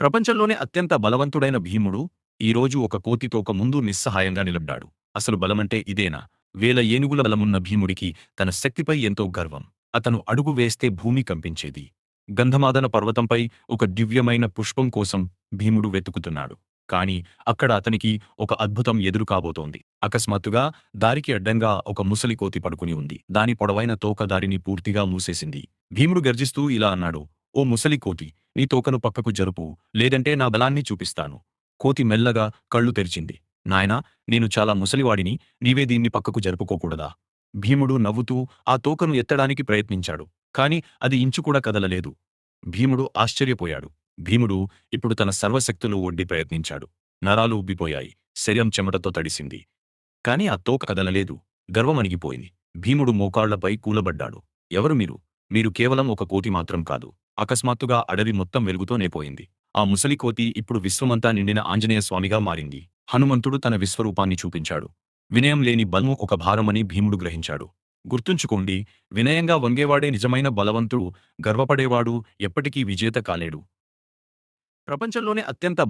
ప్రపంచంలోనే అత్యంత బలవంతుడైన భీముడు ఈరోజు ఒక కోతి తోక ముందు నిస్సహాయంగా నిలబడ్డాడు. అసలు బలమంటే ఇదేనా? వేల ఏనుగుల బలమున్న భీముడికి తన శక్తిపై ఎంతో గర్వం. అతను అడుగు వేస్తే భూమి కంపించేది. గంధమాదన పర్వతంపై ఒక దివ్యమైన పుష్పం కోసం భీముడు వెతుకుతున్నాడు. కాని అక్కడ అతనికి ఒక అద్భుతం ఎదురు కాబోతోంది. అకస్మాత్తుగా దారికి అడ్డంగా ఒక ముసలి కోతి పడుకుని ఉంది. దాని పొడవైన తోక దారిని పూర్తిగా మూసేసింది. భీముడు గర్జిస్తూ ఇలా అన్నాడు: "ఓ ముసలి కోతి, నీ తోకను పక్కకు జరుపు, లేదంటే నా బలాన్ని చూపిస్తాను." కోతి మెల్లగా కళ్ళు తెరిచింది. "నాయనా, నేను చాలా ముసలివాడిని, నీవే దీన్ని పక్కకు జరుపుకోకూడదా?" భీముడు నవ్వుతూ ఆ తోకను ఎత్తడానికి ప్రయత్నించాడు. కాని అది ఇంచు కూడా కదలలేదు. భీముడు ఆశ్చర్యపోయాడు. భీముడు ఇప్పుడు తన సర్వశక్తులు ఒడ్డి ప్రయత్నించాడు. నరాలు ఉబ్బిపోయాయి. శరీరం చెమటతో తడిసింది. కాని ఆ తోక కదలలేదు. గర్వం అణిగిపోయింది. భీముడు మోకాళ్లపై కూలబడ్డాడు. "ఎవరు మీరు? మీరు కేవలం ఒక కోతి మాత్రం కాదు." అకస్మాత్తుగా అడవి మొత్తం వెలుగుతోనే పోయింది. ఆ ముసలి కోతి ఇప్పుడు విశ్వమంతా నిండిన ఆంజనేయ స్వామిగా మారింది. హనుమంతుడు తన విశ్వరూపాన్ని చూపించాడు. వినయం లేని బలము ఒక భారమని భీముడు గ్రహించాడు. గుర్తుంచుకోండి, వినయంగా వంగేవాడే నిజమైన బలవంతుడు. గర్వపడేవాడు ఎప్పటికీ విజేత కాలేడు. ప్రపంచంలోనే అత్యంత